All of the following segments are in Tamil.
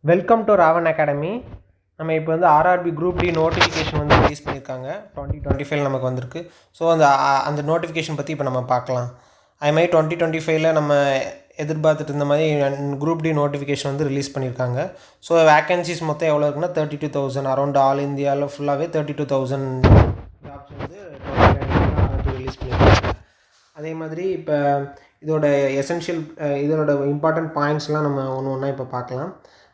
Welcome to Raavan academy. நம்ம இப்போ வந்து ஆர்ஆர்பி குரூப் டி நோட்டிஃபிகேஷன் வந்து ரிலீஸ் பண்ணியிருக்காங்க. 2025 நமக்கு வந்திருக்கு. ஸோ அந்த நோட்டிஃபிகேஷன் பற்றி இப்போ நம்ம பார்க்கலாம். அது மாதிரி 2025 நம்ம எதிர்பார்த்துட்டு இருந்த மாதிரி குரூப் டி நோட்டிஃபிகேஷன் வந்து ரிலீஸ் பண்ணியிருக்காங்க. ஸோ வேக்கன்சிஸ் மொத்தம் எவ்வளோ இருக்குன்னா 32,000 அரௌண்ட் ஆல் இந்தியாவில் ஃபுல்லாகவே 32,000 ஜாப்ஸ் வந்து ரிலீஸ் பண்ணியிருக்காங்க. அதே மாதிரி இப்போ இதோட எசென்ஷியல் இதோட இம்பார்ட்டன்ட் பாயிண்ட்ஸ்லாம் நம்ம ஒன்று ஒன்றா இப்போ பார்க்கலாம்.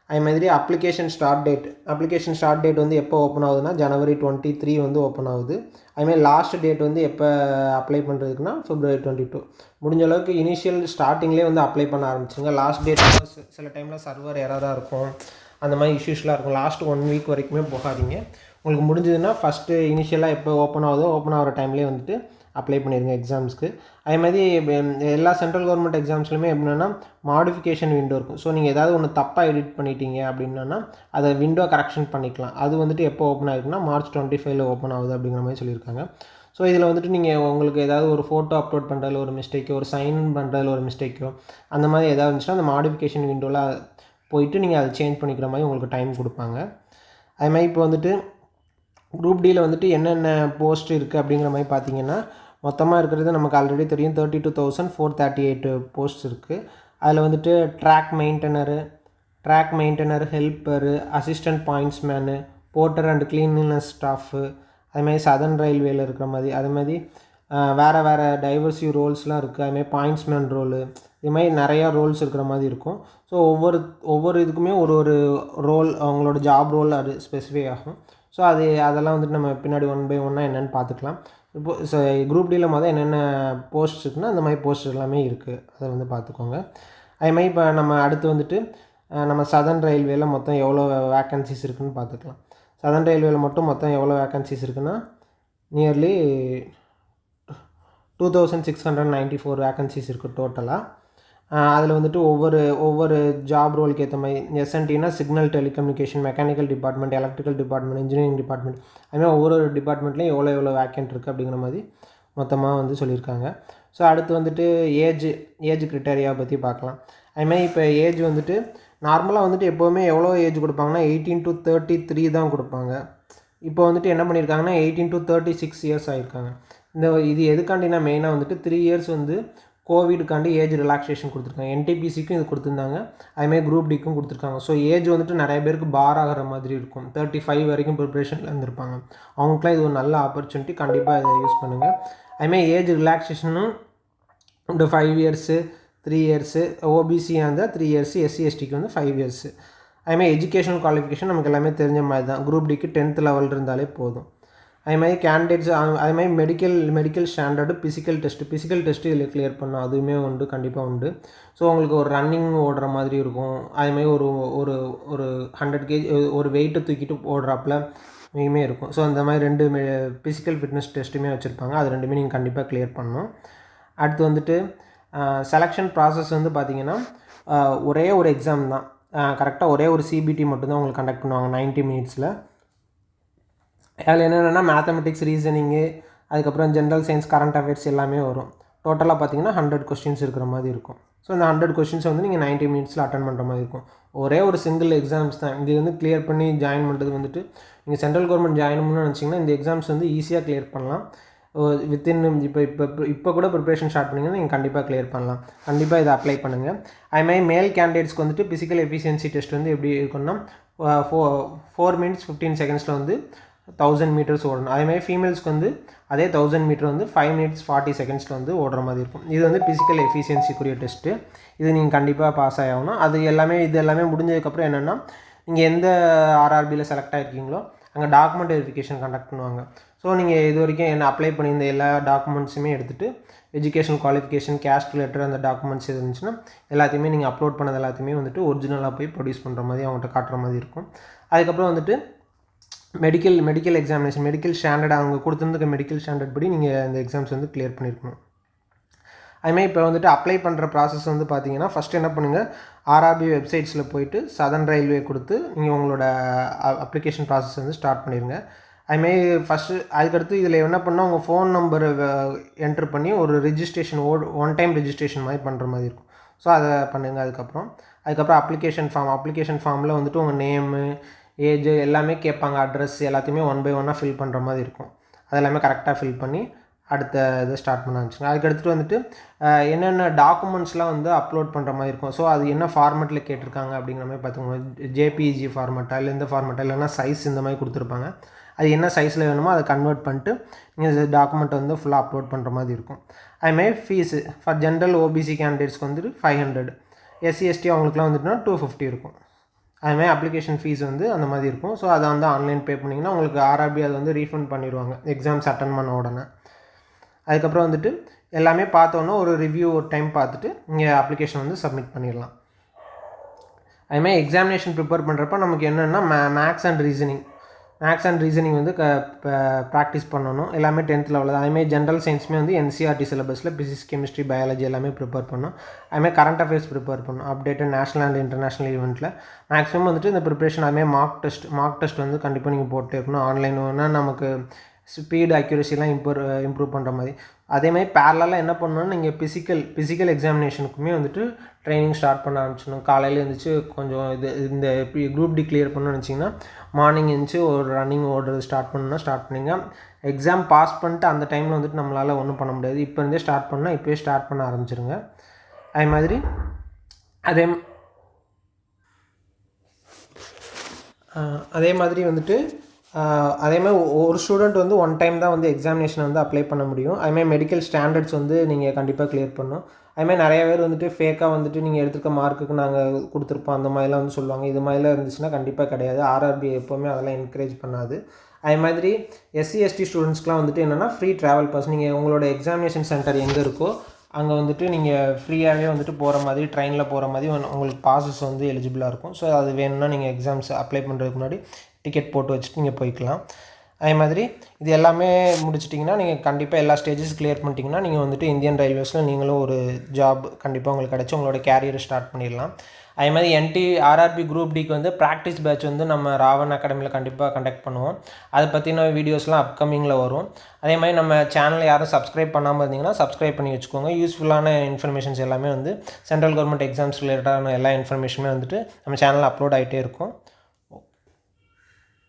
அதே மாதிரி அப்ளிகேஷன் ஸ்டார்ட் டேட் வந்து எப்போ ஓப்பன் ஆகுதுன்னா January 23 வந்து ஓப்பன் ஆகுது. அதுமாதிரி லாஸ்ட் டேட் வந்து எப்போ அப்ளை பண்ணுறதுக்குன்னா February 22. முடிஞ்ச அளவுக்கு இனிஷியல் ஸ்டார்டிங்லேயே வந்து அப்ளை பண்ண ஆரம்பிச்சுங்க. லாஸ்ட் டேட் சில டைமில் சர்வர் எரராக இருக்கும், அந்த மாதிரி இஷ்யூஸ்லாம் இருக்கும். லாஸ்ட் 1 வீக் வரைக்குமே போகாதீங்க. உங்களுக்கு முடிஞ்சதுன்னா ஃபஸ்ட்டு இனிஷியலாக எப்போ ஓப்பன் ஆகிற டைம்லேயே வந்துட்டு அப்ளை பண்ணிடுங்க எக்ஸாம்ஸ்க்கு. அதே மாதிரி எல்லா சென்ட்ரல் கவர்மெண்ட் எக்ஸாம்ஸ்லையுமே எப்படின்னா மாடிஃபிகேஷன் விண்டோ இருக்கும். ஸோ நீங்கள் ஏதாவது ஒன்று தப்பாக எடிட் பண்ணிட்டீங்க அப்படின்னா அதை விண்டோ கரெக்ஷன் பண்ணிக்கலாம். அது வந்துட்டு எப்போ ஓப்பன் ஆகிருக்குன்னா March 25 ஓப்பன் ஆகுது அப்படிங்கிற மாதிரி சொல்லியிருக்காங்க. ஸோ இதில் வந்துட்டு நீங்கள் உங்களுக்கு ஏதாவது ஒரு ஃபோட்டோ அப்லோட் பண்ணுறதுல ஒரு மிஸ்டேக்கோ, ஒரு சைன் பண்ணுறதுல ஒரு மிஸ்டேக்கோ, அந்த மாதிரி ஏதாவது இருந்துச்சுன்னா அந்த மாடிஃபிகேஷன் விண்டோவில் போயிட்டு நீங்கள் அதை சேஞ்ச் பண்ணிக்கிற மாதிரி உங்களுக்கு டைம் கொடுப்பாங்க. அது மாதிரி இப்போ வந்துட்டு குரூப் டியில் வந்துட்டு என்னென்ன போஸ்ட் இருக்குது அப்படிங்கிற மாதிரி பார்த்தீங்கன்னா மொத்தமாக இருக்கிறது நமக்கு ஆல்ரெடி தெரியும். 32,438 போஸ்ட் இருக்குது. அதில் வந்துட்டு track maintainer, helper, assistant pointsman, porter and cleanliness staff, அதுமாதிரி சதர்ன் ரயில்வேயில் இருக்கிற மாதிரி, அதுமாதிரி வேறு டைவர்சிவ் ரோல்ஸ்லாம் இருக்குது. அதுமாதிரி பாயிண்ட்ஸ்மேன் ரோலு, இதுமாதிரி நிறையா ரோல்ஸ் இருக்கிற மாதிரி இருக்கும். ஸோ ஒவ்வொரு இதுக்குமே ஒரு ரோல், அவங்களோட ஜாப் ரோல் அது ஸ்பெசிஃபை ஆகும். ஸோ அதெல்லாம் வந்துட்டு நம்ம பின்னாடி 1 by 1 என்னென்னு பார்த்துக்கலாம். இப்போ குரூப் டியில் என்னென்ன போஸ்ட் இருக்குன்னா அந்த மாதிரி போஸ்ட் எல்லாமே இருக்குது, அதை வந்து பார்த்துக்கோங்க. அதுமாதிரி இப்போ நம்ம அடுத்து வந்துட்டு நம்ம சதர்ன் ரயில்வேயில் மொத்தம் எவ்வளோ வேக்கன்சிஸ் இருக்குதுன்னு பார்த்துக்கலாம். சதர்ன் ரயில்வேயில் மட்டும் மொத்தம் எவ்வளோ வேக்கன்சிஸ் இருக்குன்னா நியர்லி 2,694 வேக்கன்சிஸ் இருக்குது டோட்டலாக. அதில் வந்துட்டு ஒவ்வொரு ஜாப் ரோலுக்கு ஏற்ற மாதிரி எஸ்என்டினா signal telecommunication, mechanical department, electrical department, engineering department, அதுமாதிரி ஒவ்வொரு டிபார்ட்மெண்ட்லேயும் எவ்வளோ வேக்கன்ட் இருக்குது அப்படிங்கிற மாதிரி மொத்தமாக வந்து சொல்லியிருக்காங்க. ஸோ அடுத்து வந்துட்டு ஏஜ் கிரிட்டேரியாவை பற்றி பார்க்கலாம். அதுமாதிரி இப்போ ஏஜ் வந்துட்டு நார்மலாக வந்துட்டு எப்போவுமே எவ்வளோ ஏஜ் கொடுப்பாங்கன்னா 18 to 33 தான் கொடுப்பாங்க. இப்போ வந்துட்டு என்ன பண்ணியிருக்காங்கன்னா 18 to 36 இயர்ஸ் ஆகியிருக்காங்க. இது எதுக்காண்டினா மெயினாக வந்துட்டு 3 இயர்ஸ் வந்து கோவிடுக்காண்டி ஏஜ் ரிலாக்ஸேஷன் கொடுத்துருக்காங்க. என்டிபிசிக்கும் இது கொடுத்துருந்தாங்க, அதுமாதிரி குரூப் டிக்கும் கொடுத்துருக்காங்க. ஸோ ஏஜ் வந்துட்டு நிறைய பேருக்கு பார் ஆகிற மாதிரி இருக்கும். 35 வரைக்கும் ப்ரிப்ரேஷனில் இருந்திருப்பாங்க. அவங்களுக்குலாம் இது ஒரு நல்ல ஆப்பர்ச்சுனிட்டி, கண்டிப்பாக இதை யூஸ் பண்ணுங்கள். அதுமாதிரி ஏஜ் ரிலாக்ஸேஷனும் இந்த 5 இயர்ஸு, 3 இயர்ஸு, ஓபிசியாக இருந்தால் 3 இயர்ஸு, எஸ்சி/எஸ்டிக்கு வந்து 5 இயர்ஸு. அதுமாதிரி எஜுகேஷனல் குவாலிஃபிகேஷன் நமக்கு எல்லாமே தெரிஞ்ச மாதிரி தான். குரூப் டிக்கு 10th லெவல் இருந்தாலே போதும். அதுமாதிரி கேண்டிடேட்ஸ் அதுமாதிரி மெடிக்கல் ஸ்டாண்டர்டு, ஃபிசிக்கல் டெஸ்ட்டு இதில் கிளியர் பண்ணோம், அதுவுமே உண்டு, கண்டிப்பாக உண்டு. ஸோ உங்களுக்கு ஒரு ரன்னிங் ஓடுற மாதிரி இருக்கும். அதுமாதிரி ஒரு 100 kg ஒரு வெயிட்டை தூக்கிட்டு ஓடுறாப்புல இனிமே இருக்கும். ஸோ அந்த மாதிரி 2 ஃபிசிக்கல் ஃபிட்னஸ் டெஸ்ட்டுமே வச்சுருப்பாங்க. அது 2மே நீங்கள் கண்டிப்பாக கிளியர் பண்ணணும். அடுத்து வந்துட்டு செலெக்ஷன் ப்ராசஸ் வந்து பார்த்திங்கன்னா ஒரே ஒரு எக்ஸாம் தான், கரெக்டாக ஒரே ஒரு சிபிடி மட்டும்தான் உங்களுக்கு கண்டக்ட் பண்ணுவாங்க 90 மினிட்ஸில். அதில் என்னென்னா மேத்தமெட்டிக்ஸ், ரீசனிங்கு, அதுக்கப்புறம் ஜென்ரல் சயின்ஸ், கரண்ட் அஃபேர்ஸ் எல்லாமே வரும். டோட்டலாக பார்த்தீங்கன்னா 100 கொஸ்டின்ஸ் இருக்கிற மாதிரி இருக்கும். ஸோ இந்த 100 கொஸ்டின்ஸ் வந்து நீங்கள் 90 மினிட்ஸில் அட்டன் பண்ணுற மாதிரி இருக்கும். ஒரே ஒரு சிங்கிள் எக்ஸாம்ஸ் தான். இது வந்து கிளியர் பண்ணி ஜாயின் பண்ணுறது வந்துட்டு நீங்கள் சென்ட்ரல் கவர்மெண்ட் ஜாயின் பண்ணணும்னு நினச்சிங்கன்னா இந்த எக்ஸாம்ஸ் வந்து ஈஸியாக கிளியர் பண்ணலாம். வித்தின் இப்போ கூட ப்ரிப்ரேஷன் ஸ்டார்ட் பண்ணிங்கன்னா நீங்கள் கண்டிப்பாக கிளியர் பண்ணலாம். கண்டிப்பாக இதை அப்ளை பண்ணுங்கள். அதுமாதிரி மேல் கேண்டிடேட்ஸ்க்கு வந்துட்டு ஃபிசிக்கல் எஃபிஷியன்சி டெஸ்ட் வந்து எப்படி இருக்குன்னா 4 minutes 15 seconds வந்து 1000 meters ஓடணும். அதேமாதிரி ஃபீமேல்ஸ்க்கு வந்து அதே 1000 மீட்டர் வந்து 5 minutes 40 seconds வந்து ஓடுற மாதிரி இருக்கும். இது வந்து ஃபிசிக்கல் எஃபிஷியன்சிக்குரிய டெஸ்ட்டு. இது நீங்கள் கண்டிப்பாக பாஸ் ஆகணும். இது எல்லாமே முடிஞ்சதுக்கப்புறம் என்னென்னா நீங்கள் எந்த ஆர்ஆர்பியில் செலக்ட் ஆகிருக்கீங்களோ அங்கே டாக்குமெண்ட் வெரிஃபிகேஷன் கண்டக்ட் பண்ணுவாங்க. ஸோ நீங்கள் இது வரைக்கும் என்ன அப்ளை பண்ணியிருந்த எல்லா டாக்குமெண்ட்ஸுமே எடுத்துகிட்டு எஜுகேஷன் குவாலிஃபிகேஷன், கேஸ்ட் லெட்டர், அந்த டாக்குமெண்ட்ஸ் இருந்துச்சுன்னா எல்லாத்தையுமே நீங்கள் அப்லோட் பண்ணது எல்லாத்தையுமே வந்துட்டு ஒரிஜினலாக போய் ப்ரொடியூஸ் பண்ணுற மாதிரி அவங்கள்ட்ட காட்டுற மாதிரி இருக்கும். அதுக்கப்புறம் வந்துட்டு மெடிக்கல் எக்ஸாமினேஷன், மெடிக்கல் ஸ்டாண்டர்ட், அவங்க கொடுத்துருந்துக்க மெடிக்கல் ஸ்டாண்டர்ட் படி நீங்கள் அந்த எக்ஸாம்ஸ் வந்து கிளியர் பண்ணியிருக்கணும். அதுமாதிரி இப்போ வந்துட்டு அப்ளை பண்ணுற ப்ராசஸ் வந்து பார்த்தீங்கன்னா ஃபஸ்ட்டு என்ன பண்ணுங்கள், ஆர்ஆர்பி வெப்சைட்ஸில் போயிட்டு சதர்ன் ரயில்வே கொடுத்து நீங்கள் உங்களோட அப்ளிகேஷன் ப்ராசஸ் வந்து ஸ்டார்ட் பண்ணிடுங்க. அதுமாரி ஃபஸ்ட்டு அதுக்கடுத்து இதில் என்ன பண்ணால் உங்கள் ஃபோன் நம்பரை என்ட்ரு பண்ணி ஒரு ரிஜிஸ்ட்ரேஷன் ஒன் டைம் ரிஜிஸ்ட்ரேஷன் மாதிரி பண்ணுற மாதிரி இருக்கும். ஸோ அதை பண்ணுங்கள். அதுக்கப்புறம் அதுக்கப்புறம் அப்ளிகேஷன் ஃபார்மில் வந்துட்டு உங்கள் நேமு, ஏஜ் எல்லாமே கேட்பாங்க. அட்ரஸ் எல்லாத்தையுமே 1 பை 1 ஃபில் பண்ணுற மாதிரி இருக்கும். அதெல்லாமே கரெக்டாக ஃபில் பண்ணி அடுத்த இதை ஸ்டார்ட் பண்ண ஆரம்பிச்சுங்க. அதுக்கடுத்துட்டு வந்துட்டு என்னென்ன டாக்குமெண்ட்ஸ்லாம் வந்து அப்லோட் பண்ணுற மாதிரி இருக்கும். ஸோ அது என்ன ஃபார்மெட்டில் கேட்டிருக்காங்க அப்படிங்கிற மாதிரி பார்த்துக்கோங்க. ஜேபிஇஜி ஃபார்மெட்டா இல்லை இந்த ஃபார்மெட்டா இல்லைன்னா சைஸ் இந்த மாதிரி கொடுத்துருப்பாங்க. அது என்ன சைஸில் வேணுமோ அதை கன்வெர்ட் பண்ணிட்டு நீங்கள் டாக்குமெண்ட் வந்து ஃபுல்லாக அப்லோட் பண்ணுற மாதிரி இருக்கும். அதுமாதிரி ஃபீஸு ஃபார் ஜென்ரல் ஓபிசி கேண்டிடேட்ஸ்க்கு வந்துட்டு 500, எஸ்சி எஸ்டி அவங்களுக்குலாம் வந்துட்டுனா 250 இருக்கும். அதுமாதிரி அப்ளிகேஷன் ஃபீஸ் வந்து அந்த மாதிரி இருக்கும். ஸோ அதை வந்து ஆன்லைன் பே பண்ணிங்கன்னா உங்களுக்கு ஆர்ஆர்பி அதை வந்து ரீஃபண்ட் பண்ணிடுவாங்க எக்ஸாம்ஸ் அட்டன் பண்ண உடனே. அதுக்கப்புறம் வந்துட்டு எல்லாமே பார்த்தோன்னா ஒரு ரிவ்யூ ஒரு டைம் பார்த்துட்டு நீங்கள் அப்ளிகேஷன் வந்து சப்மிட் பண்ணிடலாம். அதுமாதிரி எக்ஸாமினேஷன் ப்ரிப்பேர் பண்ணுறப்ப நமக்கு என்னென்னா மேக்ஸ் அண்ட் ரீசனிங் வந்து ப்ராக்டிஸ் பண்ணணும். எல்லாமே 10th லெவலில். அதுமாதிரி ஜென்ரல் சயின்ஸுமே வந்து என்சிஆர்டி சிலபஸில் ஃபிசிக்ஸ், கெமிஸ்ட்ரி, பயாலஜி எல்லாமே ப்ரிப்பேர் பண்ணணும். அதுமாதிரி கரண்ட் அஃபேர்ஸ் ப்ரிப்பேர் பண்ணணும். அப்டேட்டட் நேஷனல் அண்ட் இன்டர்நேஷ்னல் ஈவெண்ட்டில் மேக்ஸிமம் வந்துட்டு இந்த ப்ரிப்ரேஷன். அதுமாதிரி மார்க் டெஸ்ட் வந்து கண்டிப்பாக நீங்கள் போட்டே இருக்கணும். ஆன்லைன் வேணால் நமக்கு ஸ்பீடு அக்யூரஸிலாம் இம்ப்ரூவ் பண்ணுற மாதிரி. அதேமாதிரி பேரலாக என்ன பண்ணணும்னா நீங்கள் ஃபிசிக்கல் எக்ஸாமினேஷனுக்குமே வந்துட்டு ட்ரைனிங் ஸ்டார்ட் பண்ண ஆரம்பிச்சிடணும். காலையில் எழுந்திரிச்சு கொஞ்சம் இந்த குரூப் டி கிளியர் பண்ணணும்னு நினச்சிங்கன்னா மார்னிங் எழுந்திரிச்சு ஒரு ரன்னிங் ஓடுறது ஸ்டார்ட் பண்ணிங்க. எக்ஸாம் பாஸ் பண்ணிட்டு அந்த டைமில் வந்துட்டு நம்மளால் ஒன்றும் பண்ண முடியாது. இப்போ இருந்தே ஸ்டார்ட் பண்ணால் இப்போயே ஸ்டார்ட் பண்ண ஆரம்பிச்சிருங்க. அதே மாதிரி வந்துட்டு அதேமாதிரி ஒரு ஸ்டூடெண்ட் வந்து 1 டைம் தான் வந்து எக்ஸாமினேஷனை வந்து அப்ளை பண்ண முடியும். அதுமாதிரி மெடிக்கல் ஸ்டாண்டர்ட்ஸ் வந்து நீங்கள் கண்டிப்பாக கிளியர் பண்ணணும். அதுமாதிரி நிறைய பேர் வந்துட்டு ஃபேக்காக வந்துட்டு நீங்கள் எடுத்துருக்க மார்க்குக்கு நாங்கள் கொடுத்துருப்போம் அந்த மாதிரிலாம் வந்து சொல்லுவாங்க. இது மாதிரிலாம் இருந்துச்சுன்னா கண்டிப்பாக கிடையாது. ஆர்ஆர்பி எப்போவுமே அதெல்லாம் என்கரேஜ் பண்ணாது. அதே மாதிரி எஸ்சி எஸ்டி ஸ்டூடெண்ட்ஸ்க்குலாம் வந்துட்டு என்னென்னா ஃப்ரீ ட்ராவல் பாஸ். நீங்கள் உங்களோட எக்ஸாமினேஷன் சென்டர் எங்கே இருக்கோ அங்கே வந்துட்டு நீங்கள் ஃப்ரீயாகவே வந்துட்டு போகிற மாதிரி, ட்ரெயினில் போகிற மாதிரி உங்களுக்கு பாசஸ் வந்து எலிஜிபிளாக இருக்கும். ஸோ அது வேணும்னா நீங்கள் எக்ஸாம்ஸ் அப்ளை பண்ணுறதுக்கு முன்னாடி டிக்கெட் போட்டு வச்சுட்டு நீங்கள் போய்க்கலாம். அதே மாதிரி இது எல்லாமே முடிச்சிட்டிங்கன்னா நீங்கள் கண்டிப்பாக எல்லா ஸ்டேஜஸ் கிளியர் பண்ணிட்டீங்கன்னா நீங்கள் வந்துட்டு இந்தியன் ரயில்வேஸில் நீங்களும் ஒரு ஜாப் கண்டிப்பாக உங்களுக்கு கிடச்சி உங்களோட கேரியரை ஸ்டார்ட் பண்ணிடலாம். அதே மாதிரி ஆர்ஆர்பி குரூப் டிக்கு வந்து ப்ராக்டிஸ் பேட்ச் வந்து நம்ம ராவன் அகாடமியில் கண்டிப்பாக கண்டக்ட் பண்ணுவோம். அதை பற்றின வீடியோஸ்லாம் அப்கமிங்கில் வரும். அதே மாதிரி நம்ம சேனலை யாரும் சப்ஸ்கிரைப் பண்ணாமல் இருந்தீங்கன்னா சப்ஸ்கிரைப் பண்ணி வச்சுக்கோங்க. யூஸ்ஃபுல்லான இன்ஃபர்மேஷன்ஸ் எல்லாமே வந்து சென்ட்ரல் கவர்மெண்ட் எக்ஸாம்ஸ் ரிலேட்டடான எல்லா இன்ஃபர்மேஷனுமே வந்துட்டு நம்ம சேனலில் அப்லோட் ஆகிட்டே இருக்கும்.